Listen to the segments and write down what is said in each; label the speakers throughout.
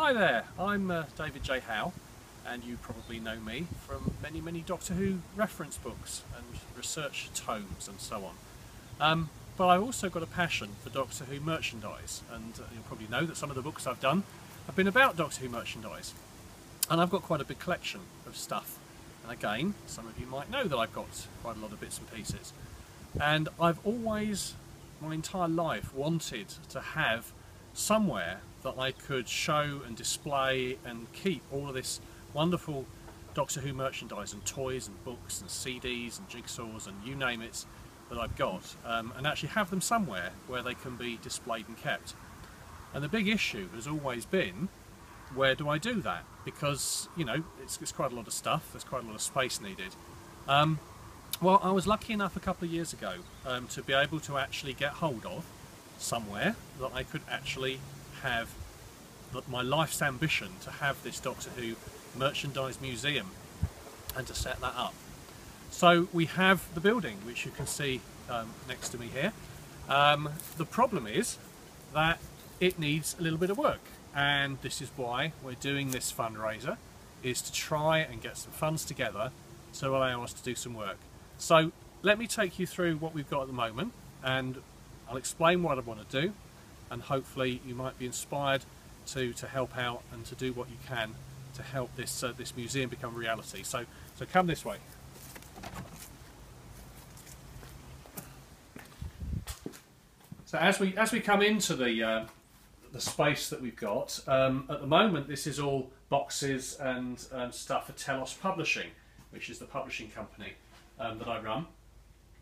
Speaker 1: Hi there, I'm David J. Howe, and you probably know me from many Doctor Who reference books and research tomes and so on. But I've also got a passion for Doctor Who merchandise, and you'll probably know that some of the books I've done have been about Doctor Who merchandise. And I've got quite a big collection of stuff. And again, some of you might know that I've got quite a lot of bits and pieces. And I've always, my entire life, wanted to have somewhere that I could show and display and keep all of this wonderful Doctor Who merchandise and toys and books and CDs and jigsaws and you name it that I've got, and actually have them somewhere where they can be displayed and kept. And the big issue has always been, where do I do that? Because, you know, it's quite a lot of stuff, there's quite a lot of space needed. Well, I was lucky enough a couple of years ago to be able to actually get hold of somewhere that I could actually have my life's ambition to have this Doctor Who merchandise museum and to set that up. So we have the building, which you can see next to me here. The problem is that it needs a little bit of work, and this is why we're doing this fundraiser, is to try and get some funds together to allow us to do some work. So let me take you through what we've got at the moment, and I'll explain what I want to do, and hopefully you might be inspired to help out and to do what you can to help this this museum become reality. So come this way. So as we come into the space that we've got, at the moment this is all boxes and stuff for Telos Publishing, which is the publishing company that I run.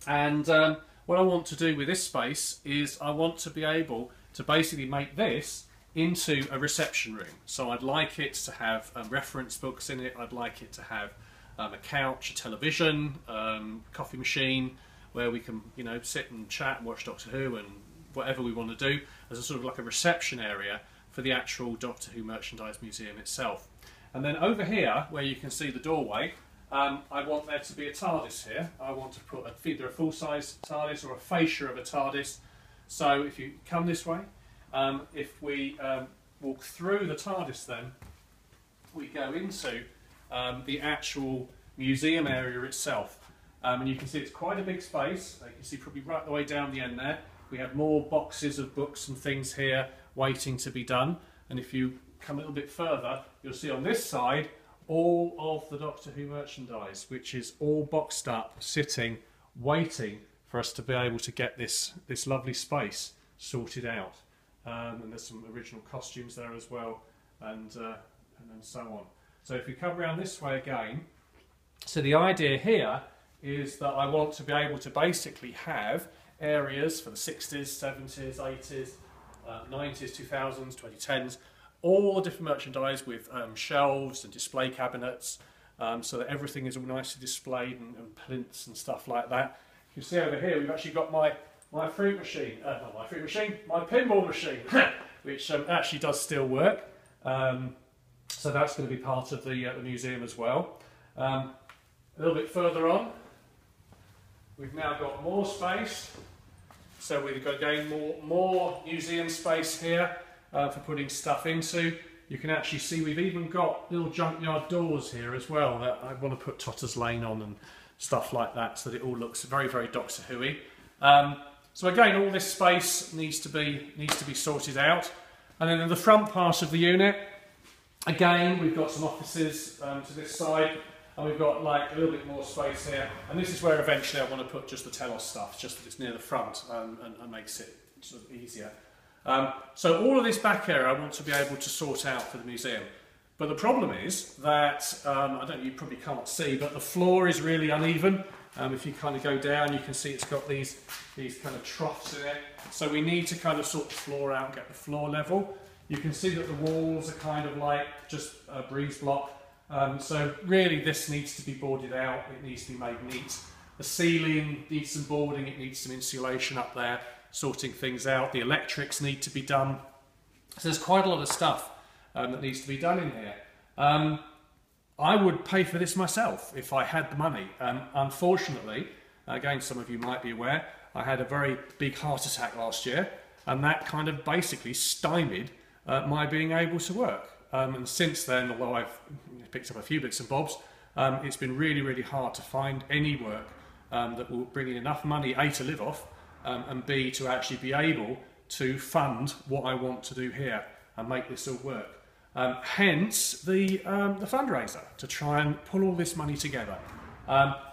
Speaker 1: And what I want to do with this space is I want to be able to basically make this into a reception room. So I'd like it to have reference books in it, I'd like it to have a couch, a television, coffee machine, where we can, you know, sit and chat and watch Doctor Who and whatever we want to do, as a sort of like a reception area for the actual Doctor Who merchandise museum itself. And then over here, where you can see the doorway, I want there to be a TARDIS here. I want to put either a full-size TARDIS or a fascia of a TARDIS. So if you come this way, if we walk through the TARDIS, then we go into the actual museum area itself. And you can see it's quite a big space. You can see probably right the way down the end there. We have more boxes of books and things here waiting to be done. And if you come a little bit further, you'll see on this side all of the Doctor Who merchandise, which is all boxed up, sitting, waiting for us to be able to get this lovely space sorted out. And there's some original costumes there as well, and then so on. So if we come around this way again, so the idea here is that I want to be able to basically have areas for the 60s, 70s, 80s, 90s, 2000s, 2010s, all the different merchandise with shelves and display cabinets, so that everything is all nicely displayed and plinths and stuff like that. You can see over here we've actually got my fruit machine, not my fruit machine, my pinball machine, which actually does still work. So that's going to be part of the museum as well. A little bit further on, we've now got more space. So we've got again more museum space here for putting stuff into. You can actually see we've even got little junkyard doors here as well that I want to put Totter's Lane on and stuff like that, so that it all looks very Doctor Who-y. So again, all this space needs to be sorted out. And then in the front part of the unit, again, we've got some offices to this side, and we've got like a little bit more space here. And this is where eventually I want to put just the Telos stuff, just that it's near the front and makes it sort of easier. So all of this back area I want to be able to sort out for the museum. But the problem is that, you probably can't see, but the floor is really uneven. If you kind of go down, you can see it's got these kind of troughs in it. So we need to kind of sort the floor out and get the floor level. You can see that the walls are kind of like just a breeze block. So really this needs to be boarded out, it needs to be made neat. The ceiling needs some boarding, it needs some insulation up there, sorting things out. The electrics need to be done. So there's quite a lot of stuff that needs to be done in here. I would pay for this myself if I had the money. Unfortunately, again, some of you might be aware, I had a very big heart attack last year, and that kind of basically stymied my being able to work. And since then, although I've picked up a few bits and bobs, it's been really, really hard to find any work that will bring in enough money, A, to live off, and B, to actually be able to fund what I want to do here and make this all work. Hence the fundraiser, to try and pull all this money together.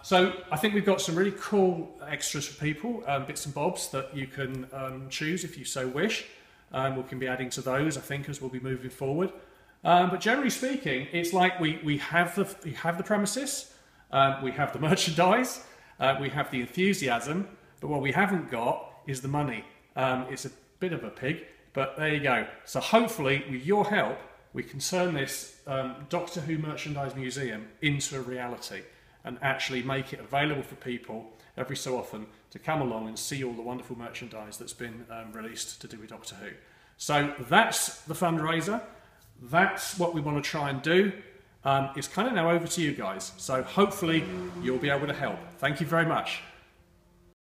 Speaker 1: So I think we've got some really cool extras for people, bits and bobs that you can choose if you so wish. We can be adding to those, I think, as we'll be moving forward. But generally speaking, it's like we have the premises, we have the merchandise, we have the enthusiasm, but what we haven't got is the money. It's a bit of a pig, but there you go. So hopefully, with your help, we can turn this Doctor Who Merchandise Museum into a reality and actually make it available for people every so often to come along and see all the wonderful merchandise that's been released to do with Doctor Who. So that's the fundraiser. That's what we want to try and do. It's kind of now over to you guys. So hopefully you'll be able to help. Thank you very much.